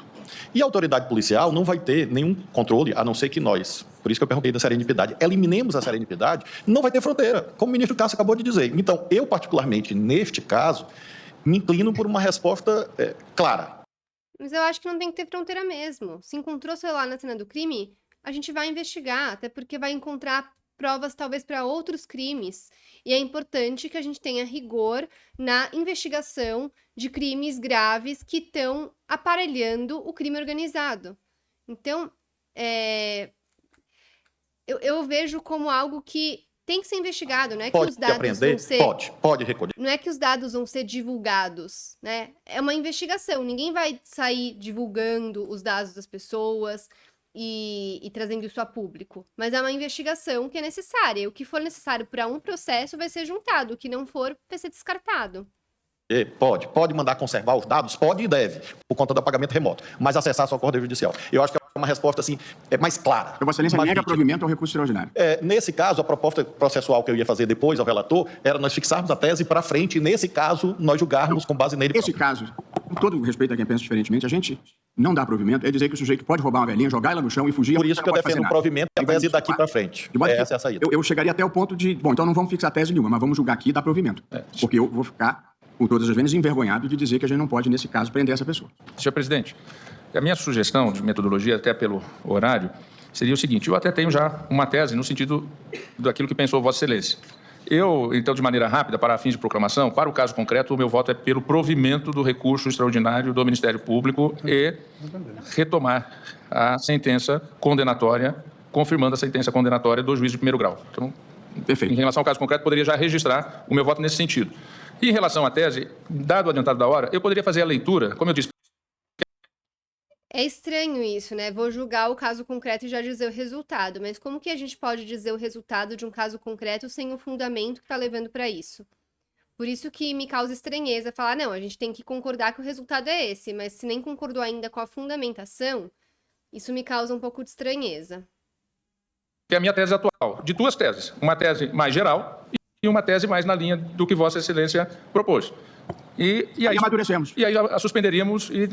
E a autoridade policial não vai ter nenhum controle, a não ser que nós, por isso que eu perguntei da serendipidade, eliminemos a serendipidade, não vai ter fronteira, como o ministro Cássio acabou de dizer. Então, eu particularmente, neste caso, me inclino por uma resposta clara. Mas eu acho que não tem que ter fronteira mesmo. Se encontrou celular na cena do crime, a gente vai investigar, até porque vai encontrar provas talvez para outros crimes. E é importante que a gente tenha rigor na investigação de crimes graves que estão aparelhando o crime organizado. Então, eu vejo como algo que tem que ser investigado, não é que Pode os dados aprender? vão ser... Pode recolher. Não é que os dados vão ser divulgados, né? É uma investigação. Ninguém vai sair divulgando os dados das pessoas e trazendo isso a público. Mas é uma investigação que é necessária. O que for necessário para um processo vai ser juntado. O que não for, vai ser descartado. Pode mandar conservar os dados? Pode e deve, por conta do apagamento remoto. Mas acessar sua corte judicial. Eu acho que é uma resposta assim, mais clara. Vossa Excelência nega provimento ao recurso extraordinário. Nesse caso, a proposta processual que eu ia fazer depois ao relator era nós fixarmos a tese para frente e, nesse caso, nós julgarmos com base nele. Nesse caso, com todo o respeito a quem pensa diferentemente, a gente não dá provimento, é dizer que o sujeito pode roubar uma velhinha, jogar ela no chão e fugir. Por isso que eu defendo o provimento e a tese daqui para frente. Essa é a saída. Eu chegaria até o ponto de, bom, então não vamos fixar tese nenhuma, mas vamos julgar aqui e dar provimento. Porque eu vou ficar, com todas as vezes, envergonhado de dizer que a gente não pode, nesse caso, prender essa pessoa. Senhor presidente, a minha sugestão de metodologia, até pelo horário, seria o seguinte: eu até tenho já uma tese no sentido daquilo que pensou Vossa Excelência. Eu, então, de maneira rápida, para fins de proclamação, para o caso concreto, o meu voto é pelo provimento do recurso extraordinário do Ministério Público e retomar a sentença condenatória, confirmando a sentença condenatória do juiz de primeiro grau. Então, perfeito. Em relação ao caso concreto, poderia já registrar o meu voto nesse sentido. E em relação à tese, dado o adiantado da hora, eu poderia fazer a leitura, como eu disse. É estranho isso, né? Vou julgar o caso concreto e já dizer o resultado. Mas como que a gente pode dizer o resultado de um caso concreto sem o fundamento que está levando para isso? Por isso que me causa estranheza falar, não, a gente tem que concordar que o resultado é esse, mas se nem concordou ainda com a fundamentação, isso me causa um pouco de estranheza. Que é a minha tese atual, de duas teses. Uma tese mais geral e uma tese mais na linha do que Vossa Excelência propôs. E aí amadurecemos. E aí a suspenderíamos e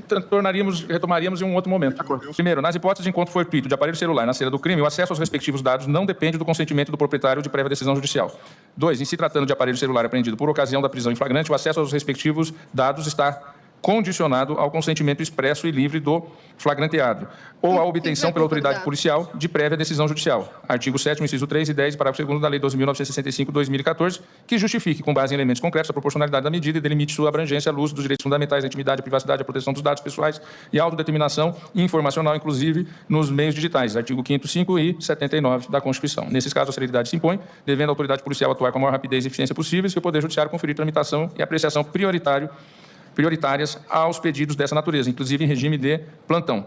retomaríamos em um outro momento. Primeiro, nas hipóteses de encontro fortuito de aparelho celular na cena do crime, o acesso aos respectivos dados não depende do consentimento do proprietário de prévia decisão judicial. 2, em se tratando de aparelho celular apreendido por ocasião da prisão em flagrante, o acesso aos respectivos dados está condicionado ao consentimento expresso e livre do flagranteado, ou à obtenção pela autoridade policial de prévia decisão judicial. Artigo 7º, inciso 3 e 10, parágrafo 2º da Lei 12.965/2014, que justifique, com base em elementos concretos, a proporcionalidade da medida e delimite sua abrangência à luz dos direitos fundamentais, à intimidade, à privacidade, à proteção dos dados pessoais e à autodeterminação informacional, inclusive nos meios digitais. Artigo 5º, 5 e 79 da Constituição. Nesses casos, a celeridade se impõe, devendo a autoridade policial atuar com a maior rapidez e eficiência possíveis e o Poder Judiciário conferir tramitação e apreciação prioritárias aos pedidos dessa natureza, inclusive em regime de plantão.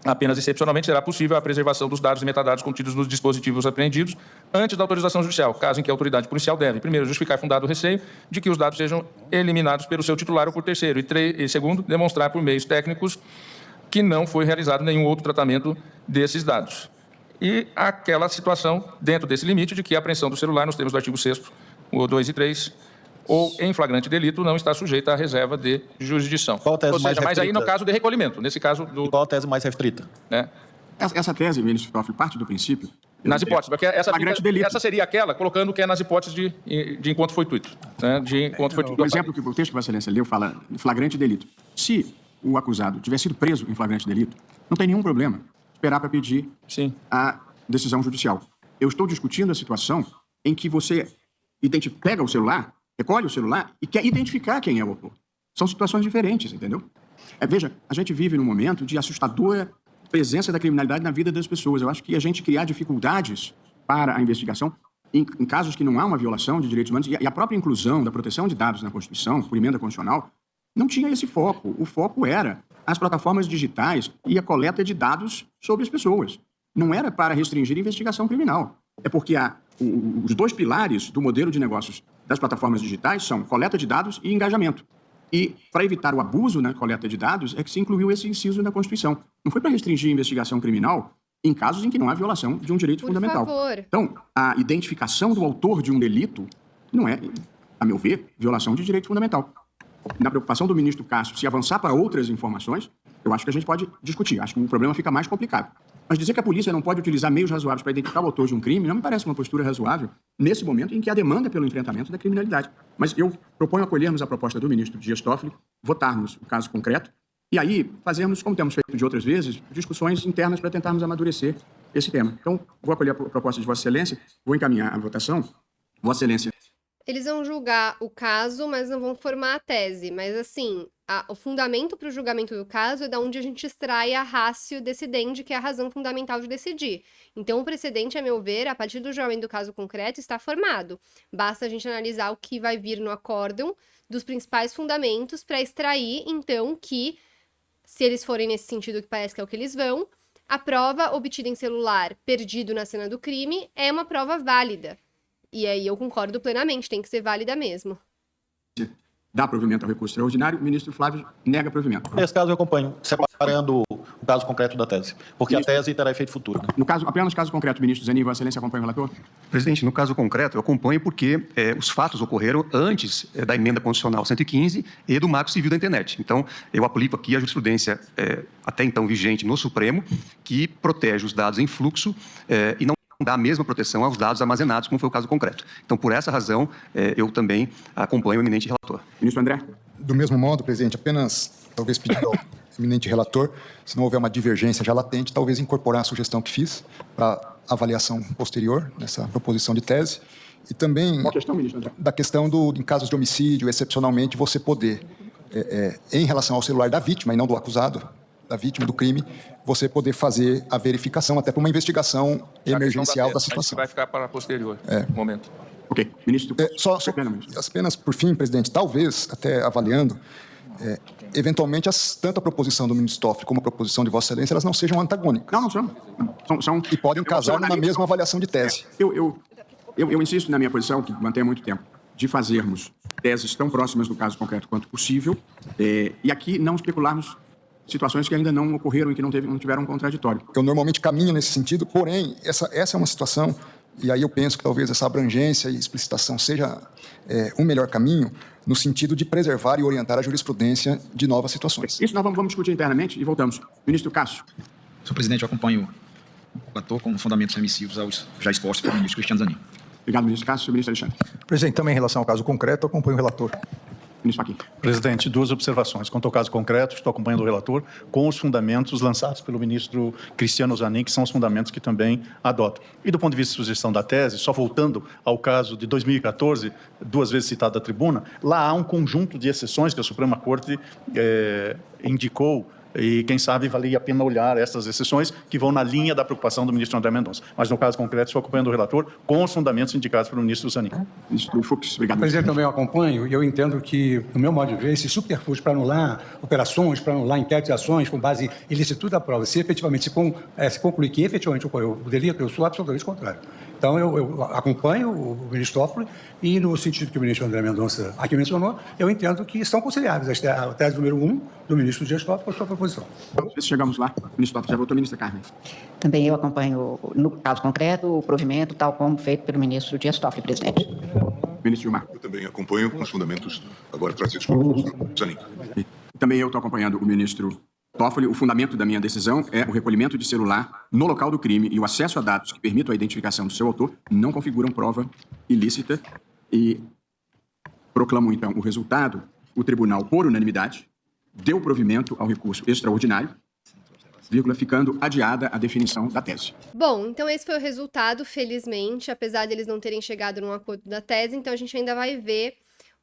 Apenas excepcionalmente será possível a preservação dos dados e metadados contidos nos dispositivos apreendidos antes da autorização judicial, caso em que a autoridade policial deve, primeiro, justificar fundado o receio de que os dados sejam eliminados pelo seu titular ou por terceiro, e segundo, demonstrar por meios técnicos que não foi realizado nenhum outro tratamento desses dados. E aquela situação, dentro desse limite, de que a apreensão do celular, nos termos do artigo 6º, 2 e 3, ou em flagrante delito, não está sujeita à reserva de jurisdição. Qual a tese mais restrita? Mas aí no caso de recolhimento, nesse caso do... Qual a tese mais restrita? Essa tese, ministro Toffoli, parte do princípio Nas hipóteses, porque Flagrante delito. essa seria aquela, colocando que é nas hipóteses de encontro fortuito. Né? De encontro fortuito. O exemplo que o texto que Vossa Excelência leu fala flagrante delito. Se o acusado tiver sido preso em flagrante delito, não tem nenhum problema esperar para pedir a decisão judicial. Eu estou discutindo a situação em que você pega o celular, recolhe o celular e quer identificar quem é o autor. São situações diferentes, entendeu? Veja, a gente vive num momento de assustadora presença da criminalidade na vida das pessoas. Eu acho que a gente criar dificuldades para a investigação em casos que não há uma violação de direitos humanos e a própria inclusão da proteção de dados na Constituição, por emenda constitucional, não tinha esse foco. O foco era as plataformas digitais e a coleta de dados sobre as pessoas. Não era para restringir a investigação criminal. É porque os dois pilares do modelo de negócios das plataformas digitais são coleta de dados e engajamento. E, para evitar o abuso na coleta de dados, é que se incluiu esse inciso na Constituição. Não foi para restringir a investigação criminal em casos em que não há violação de um direito fundamental. Favor. Então, a identificação do autor de um delito não é, a meu ver, violação de direito fundamental. Na preocupação do ministro Cássio, se avançar para outras informações, eu acho que a gente pode discutir. Acho que o problema fica mais complicado. Mas dizer que a polícia não pode utilizar meios razoáveis para identificar o autor de um crime não me parece uma postura razoável nesse momento em que há demanda pelo enfrentamento da criminalidade. Mas eu proponho acolhermos a proposta do ministro Dias Toffoli, votarmos o caso concreto e aí fazermos, como temos feito de outras vezes, discussões internas para tentarmos amadurecer esse tema. Então, vou acolher a proposta de Vossa Excelência, vou encaminhar a votação. Vossa Excelência. Eles vão julgar o caso, mas não vão formar a tese. Mas, assim, o fundamento para o julgamento do caso é da onde a gente extrai a ratio decidendi, que é a razão fundamental de decidir. Então, o precedente, a meu ver, a partir do julgamento do caso concreto, está formado. Basta a gente analisar o que vai vir no acórdão dos principais fundamentos para extrair, então, que, se eles forem nesse sentido que parece que é o que eles vão, a prova obtida em celular perdido na cena do crime é uma prova válida. E aí eu concordo plenamente, tem que ser válida mesmo. Dá provimento ao recurso extraordinário, o ministro Flávio nega provimento. Nesse caso, eu acompanho, separando o caso concreto da tese, porque a tese terá efeito futuro. No caso, apenas no caso concreto, ministro Zanin, Vossa Excelência acompanha o relator? Presidente, no caso concreto, eu acompanho porque os fatos ocorreram antes da emenda constitucional 115 e do Marco Civil da Internet. Então, eu aplico aqui a jurisprudência até então vigente no Supremo, que protege os dados em fluxo e não dá a mesma proteção aos dados armazenados, como foi o caso concreto. Então, por essa razão, eu também acompanho o eminente relator. Ministro André. Do mesmo modo, presidente, apenas talvez pedir ao eminente relator, se não houver uma divergência já latente, talvez incorporar a sugestão que fiz para avaliação posterior nessa proposição de tese. E também qual questão, ministro André? Da questão em casos de homicídio, excepcionalmente, você poder, em relação ao celular da vítima e não do acusado, da vítima do crime, você poder fazer a verificação até para uma investigação emergencial da situação. Vai ficar para posterior, momento. Ok. Ministro, apenas por fim, presidente, talvez, até avaliando, eventualmente, tanto a proposição do ministro Toffoli como a proposição de Vossa Excelência, elas não sejam antagônicas. Não são. E podem casar numa mesma avaliação de tese. Eu insisto na minha posição, que mantém há muito tempo, de fazermos teses tão próximas do caso concreto quanto possível, e aqui não especularmos situações que ainda não ocorreram e que não tiveram um contraditório. Eu normalmente caminho nesse sentido, porém, essa é uma situação, e aí eu penso que talvez essa abrangência e explicitação seja um melhor caminho, no sentido de preservar e orientar a jurisprudência de novas situações. Isso nós vamos discutir internamente e voltamos. Ministro Cássio. Senhor presidente, eu acompanho o relator com fundamentos remissivos aos já expostos pelo ministro Cristiano Zanin. Obrigado, ministro Cássio. Ministro Alexandre. Presidente, também em relação ao caso concreto, eu acompanho o relator. Ministro Fachin. Presidente, duas observações. Quanto ao caso concreto, estou acompanhando o relator com os fundamentos lançados pelo ministro Cristiano Zanin, que são os fundamentos que também adoto. E do ponto de vista de sugestão da tese, só voltando ao caso de 2014, duas vezes citado da tribuna, lá há um conjunto de exceções que a Suprema Corte indicou e, quem sabe, valia a pena olhar essas exceções que vão na linha da preocupação do ministro André Mendonça. Mas, no caso concreto, estou acompanhando o relator com os fundamentos indicados pelo ministro Zanin. Ministro Fux, obrigado. Presidente, também eu acompanho e eu entendo que, no meu modo de ver, esse subterfúgio para anular operações, para anular inquéritos e ações com base em ilicitude da prova, se efetivamente se concluir que efetivamente ocorreu o delito, eu sou absolutamente contrário. Então, eu acompanho o ministro Toffoli e, no sentido que o ministro André Mendonça aqui mencionou, eu entendo que são conciliáveis a tese número 1 do ministro Dias Toffoli com a sua proposição. Se chegamos lá, o ministro Toffoli já votou, ministra Carmen. Também eu acompanho, no caso concreto, o provimento tal como feito pelo ministro Dias Toffoli, presidente. Ministro Gilmar. Eu também acompanho com os fundamentos agora trazidos pelo ministro Zanin. Também eu estou acompanhando o ministro Toffoli, o fundamento da minha decisão é o recolhimento de celular no local do crime e o acesso a dados que permitam a identificação do seu autor não configuram prova ilícita e proclamo, então, o resultado. O tribunal, por unanimidade, deu provimento ao recurso extraordinário, ficando adiada a definição da tese. Bom, então esse foi o resultado, felizmente, apesar deles não terem chegado num acordo da tese, então a gente ainda vai ver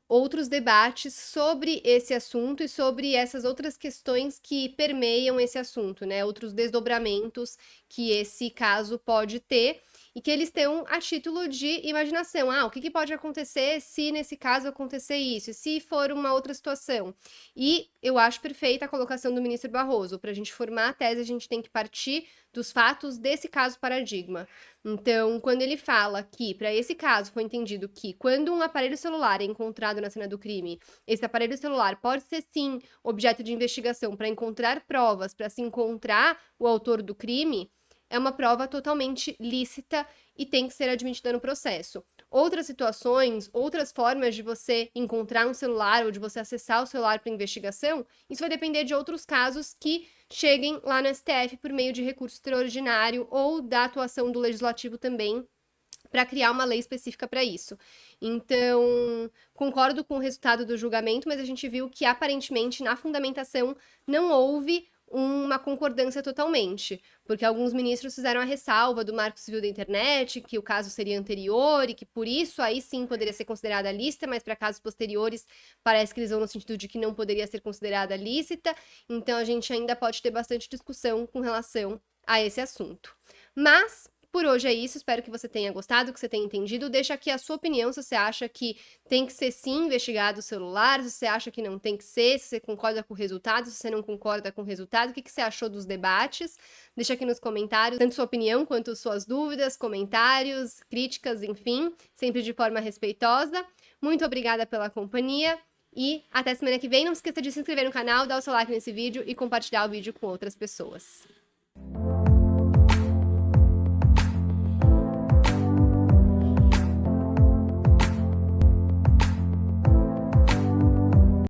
outros debates sobre esse assunto e sobre essas outras questões que permeiam esse assunto, né? Outros desdobramentos que esse caso pode ter e que eles tenham a título de imaginação. Ah, o que pode acontecer se nesse caso acontecer isso? E se for uma outra situação? E eu acho perfeita a colocação do ministro Barroso. Para a gente formar a tese, a gente tem que partir dos fatos desse caso paradigma. Então, quando ele fala que, para esse caso, foi entendido que quando um aparelho celular é encontrado na cena do crime, esse aparelho celular pode ser, sim, objeto de investigação para encontrar provas, para se encontrar o autor do crime, é uma prova totalmente lícita e tem que ser admitida no processo. Outras situações, outras formas de você encontrar um celular ou de você acessar o celular para investigação, isso vai depender de outros casos que cheguem lá no STF por meio de recurso extraordinário ou da atuação do legislativo também para criar uma lei específica para isso. Então, concordo com o resultado do julgamento, mas a gente viu que aparentemente na fundamentação não houve uma concordância totalmente, porque alguns ministros fizeram a ressalva do Marco Civil da Internet, que o caso seria anterior e que por isso aí sim poderia ser considerada lícita, mas para casos posteriores parece que eles vão no sentido de que não poderia ser considerada lícita, então a gente ainda pode ter bastante discussão com relação a esse assunto. Mas por hoje é isso, espero que você tenha gostado, que você tenha entendido. Deixa aqui a sua opinião, se você acha que tem que ser sim investigado o celular, se você acha que não tem que ser, se você concorda com o resultado, se você não concorda com o resultado, o que você achou dos debates. Deixa aqui nos comentários, tanto sua opinião quanto suas dúvidas, comentários, críticas, enfim, sempre de forma respeitosa. Muito obrigada pela companhia e até semana que vem. Não esqueça de se inscrever no canal, dar o seu like nesse vídeo e compartilhar o vídeo com outras pessoas.